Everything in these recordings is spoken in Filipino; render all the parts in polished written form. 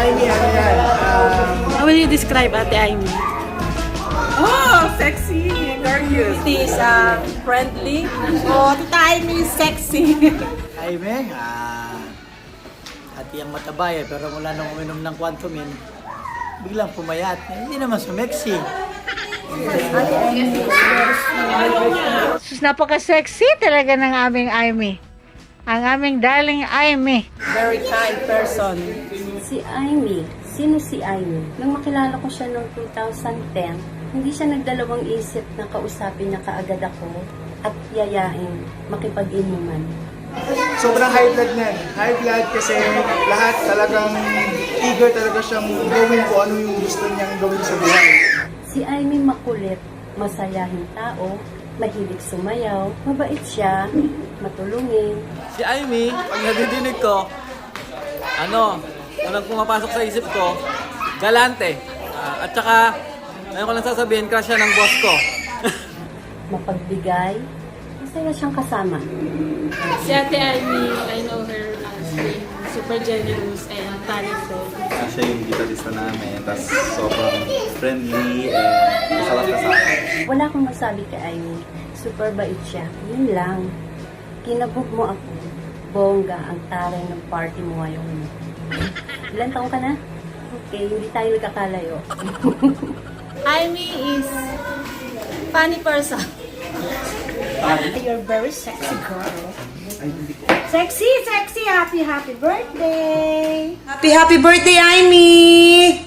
Amy, ano yan? How will you describe Ate Amy? Oh, sexy, gorgeous. It is friendly. Oh, Tita Amy is sexy. Amy, ati ang matabay pero mula nung uminom ng Quantumin, biglang pumayat. Hindi naman sumeksi. Sus, napaka-sexy talaga ng aming Amy. Ang aming darling Amy. Very kind person. Si Amy. Sino si Amy? Nung makilala ko siya noong 2010, hindi siya nagdalawang isip na kausapin niya kaagad ako at yayain, makipag-inuman. Sobrang high blood niyan. High blood kasi lahat talagang eager talaga siyang gawin kung ano yung gusto niyang gawin sa buhay. Si Amy makulit, masayahing tao, mahilig sumayaw, mabait siya, matulungin. Si Amy, pag nadidinig ko, walang pumapasok sa isip ko, galante. At saka, ngayon ko lang sasabihin, crush siya ng boss ko. Mapagbigay, masaya siyang kasama. Si Ate Amy, I know her as being super generous and talented. Siya yung gitarista namin, tapos sobrang friendly and masarap kasama. Wala akong masabi kay Amy. Super bait siya. Yun lang. Kinabog mo ako. Bongga ang taray ng party mo ngayon. Ilan taong ka na? Okay, hindi tayo nagkakalayo. Amy is funny person. You're very sexy girl. Sexy, sexy. Happy birthday. Happy birthday, Amy!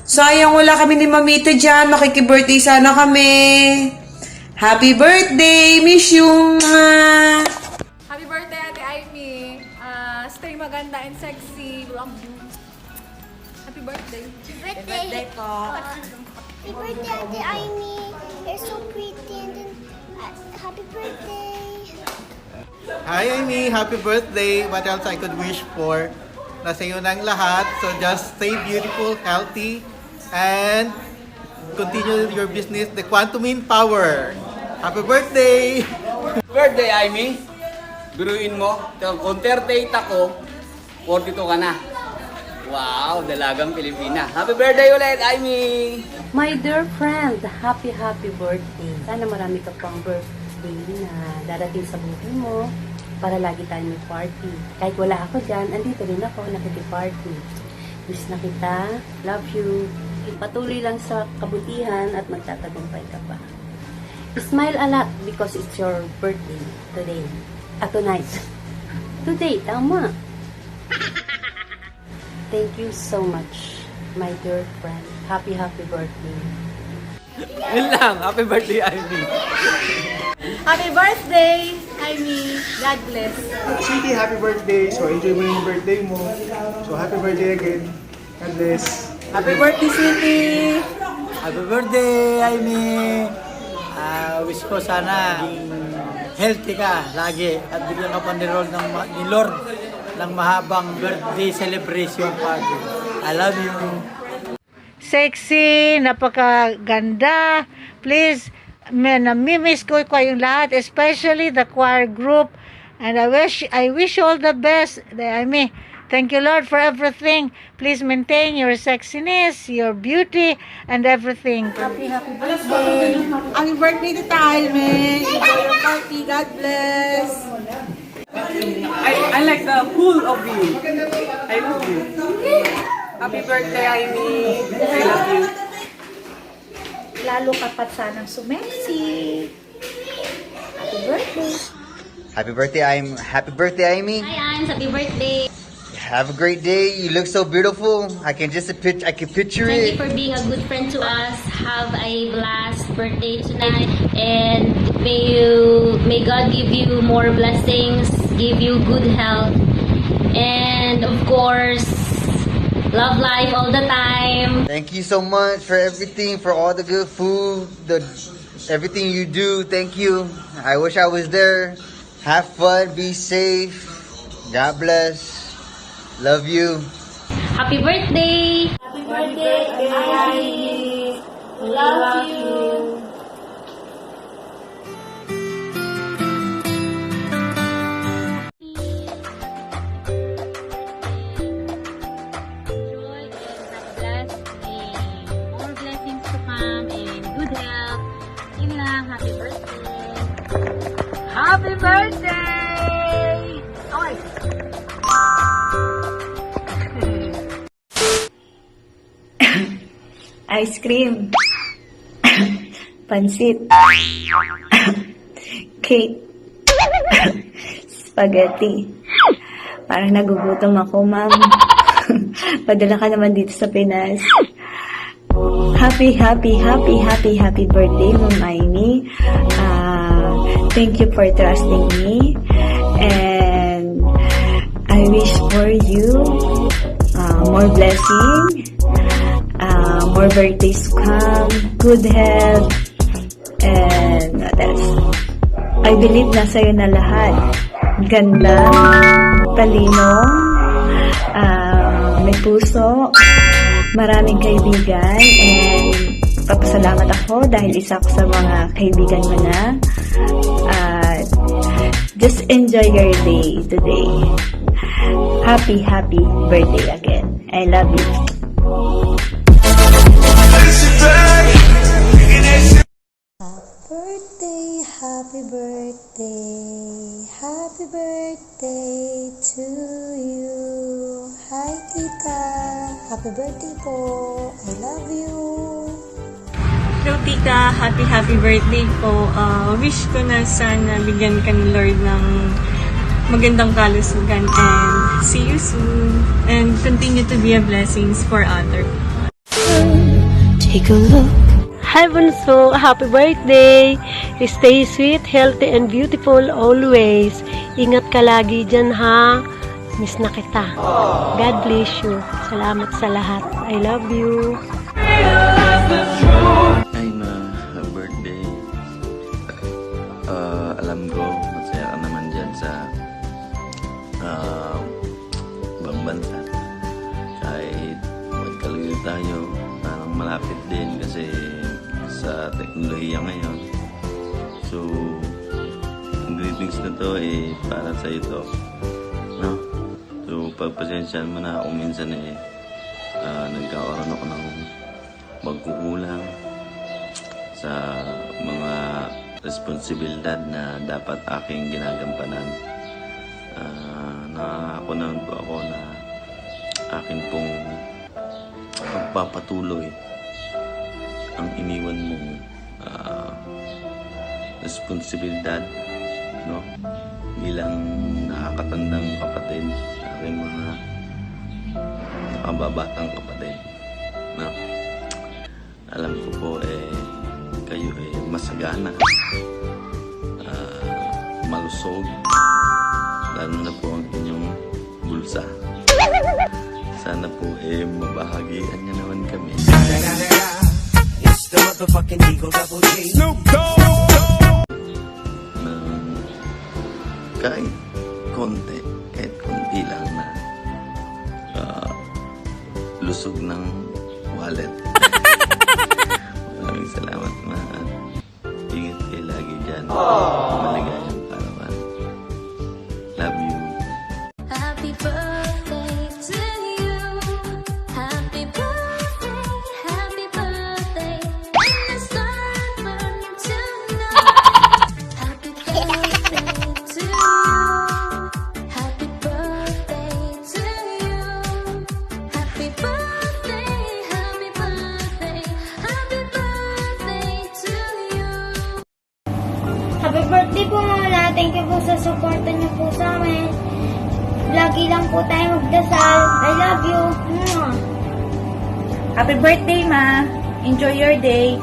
Sayang wala kami ni Mamita dyan. Makiki-birthday sana kami. Happy birthday! Miss you! Mwah! Happy birthday, Ate Amy. Stay maganda and sexy. Love you. Happy birthday. Birthday po. Happy birthday, Ate Amy. You're so pretty. And then, happy birthday. Hi Amy, happy birthday. What else I could wish for? Nasa iyo na ang lahat. So just stay beautiful, healthy, and continue your business, the Quantumin Power. Happy birthday! Birthday, Amy. Biruin mo, kung 38 ako, 42 ka na. Wow, dalagang Pilipina. Happy birthday ulit, Amy! My dear friend, happy birthday. Sana marami ka pang birthday na darating sa buhay mo para lagi tayo may party. Kahit wala ako dyan, andito rin ako nakikiparty. Miss na kita, love you. Patuloy lang sa kabutihan at magtatagumpay ka pa. Smile a lot because it's your birthday today. Tonight. Today, tama. Thank you so much, my dear friend. Happy birthday. Yun lang, happy birthday, Amy. Happy birthday, Amy. God bless. Sweetie, happy birthday. So enjoy mo yung birthday mo. So happy birthday again. God bless. Happy birthday, sweetie. Happy birthday, Amy! Wish ko sana healthy ka lagi at bigyan ka pa ni Lord ng mahabang birthday celebration party. I love you. Sexy, napakaganda. Please, namimiss ko kayong lahat, especially the choir group. And I wish you all the best. Amy, thank you, Lord, for everything. Please maintain your sexiness, your beauty, and everything. Happy birthday. Happy birthday, Tita Amy. Enjoy your party. God bless. I like the cool of you. I love you. Happy birthday, Amy. I love you. Lalo ka pa sanang sumexy. Happy birthday. Happy birthday, Amy. Hi, Ans. Happy birthday. Have a great day. You look so beautiful. I can picture Thank you it. for being a good friend to us. Have a blessed birthday tonight. And may God give you more blessings, give you good health. And of course, love life all the time. Thank you so much for everything, for all the good food, everything you do. Thank you. I wish I was there. Have fun, be safe. God bless. Love you. Happy birthday! Happy birthday, Amy. Love you. Joy Happy birthday! Oy! Ice cream. Pansit. Cake. Spaghetti. Parang nagugutom ako, ma'am. Padala ka naman dito sa Pinas. Happy birthday, Ma'am Aimee. Thank you for trusting me. And I wish for you more blessing, more birthdays to come, good health, and what else? I believe nasa iyo na lahat. Ganda, talino, may puso, maraming kaibigan, and papasalamat ako dahil isa ako sa mga kaibigan mo na. Just enjoy your day today. Happy birthday again. I love you. Happy birthday to you. Hi, Tita. Happy birthday po. I love you. Hello, Tita. Happy birthday po. Wish ko na sana bigyan ka ni Lord ng magandang kalusugan, and see you soon. And continue to be a blessings for other people. Take a look. Hi, Bunso. Happy birthday. Stay sweet, healthy, and beautiful always. Ingat ka lagi dyan, ha? Miss na kita. God bless you. Salamat sa lahat. I love you. Ay, happy birthday. Alam ko, masaya ka naman dyan sa ibang bansa. Kahit magkaluyo tayo, parang malapit din kasi sa teknolohiya ngayon. So, ang greetings na to para sa ito. No? So, pagpasensyahan mo na kung minsan nagkakaroon ako ng magkukulang sa mga responsibilidad na dapat aking ginagampanan. Nangako naman po ako na akin pong pagpapatuloy ang iniwan mong responsibilidad, no? Bilang nakakatandang kapatid, aking mga nakababatang kapatid, no? Alam ko po kayo masagana, malusog, lalo na po ang inyong bulsa. Sana po mabahagian niya naman kami. The motherfucking Eagle Double G. Snoop Dogg. Kahit konti lang na lusog ng wallet. Maraming salamat, ma. Ingat kayo lagi dyan. Maligayang karawan. Love you. Happy birthday to you. Happy birthday. Happy birthday. In the sun burning tonight. Happy birthday to you. Happy birthday to you. Happy birthday. Happy birthday. Happy birthday to you. Happy birthday po, Lola. Thank you po sa suporta niyo po sa amin. Lagi lang po tayo magdasal. I love you. Happy birthday, Ma. Enjoy your day.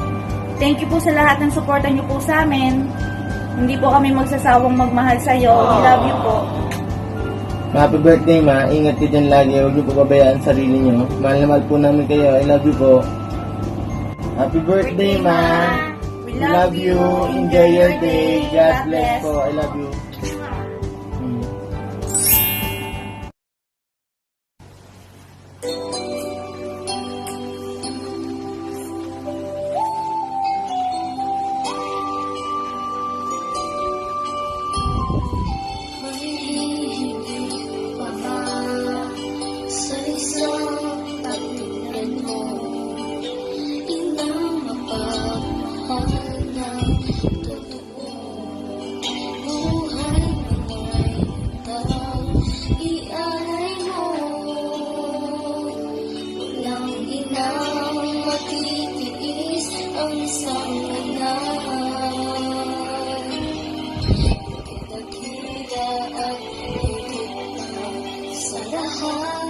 Thank you po sa lahat ng suporta niyo po sa amin. Hindi po kami magsasawang magmahal sa iyo. We love you po. Happy birthday, Ma. Ingat ka dyan lagi. Huwag niyo po pabayaan sarili niyo. Mahal na mahal po namin kayo. I love you po. Happy birthday, Ma. We love you. Enjoy your day. God bless po. I love you. Sa isang pagpipin mo, inang mapagmahal ng totoo. Dakila at higit sa lahat.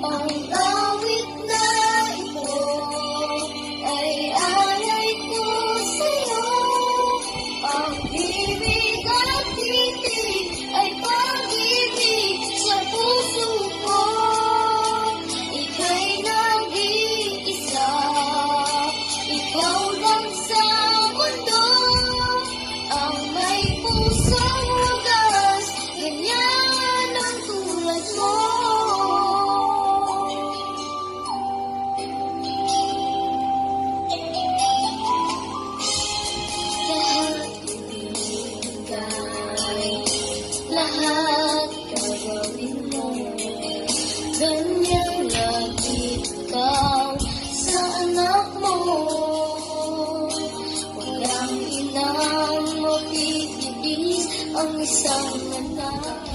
Ang awit na ito ay alay ko sa'yo. Ang ibig at titig ay pag-ibig sa puso ko. Ika'y nag-iisa, ikaw lang sa mundo. Ang may pusong wagas, ganyan ang tulad mo. Lahat gagawin mo, ganyan lang ikaw sa anak mo. Walang inang mapipipis ang isang anak.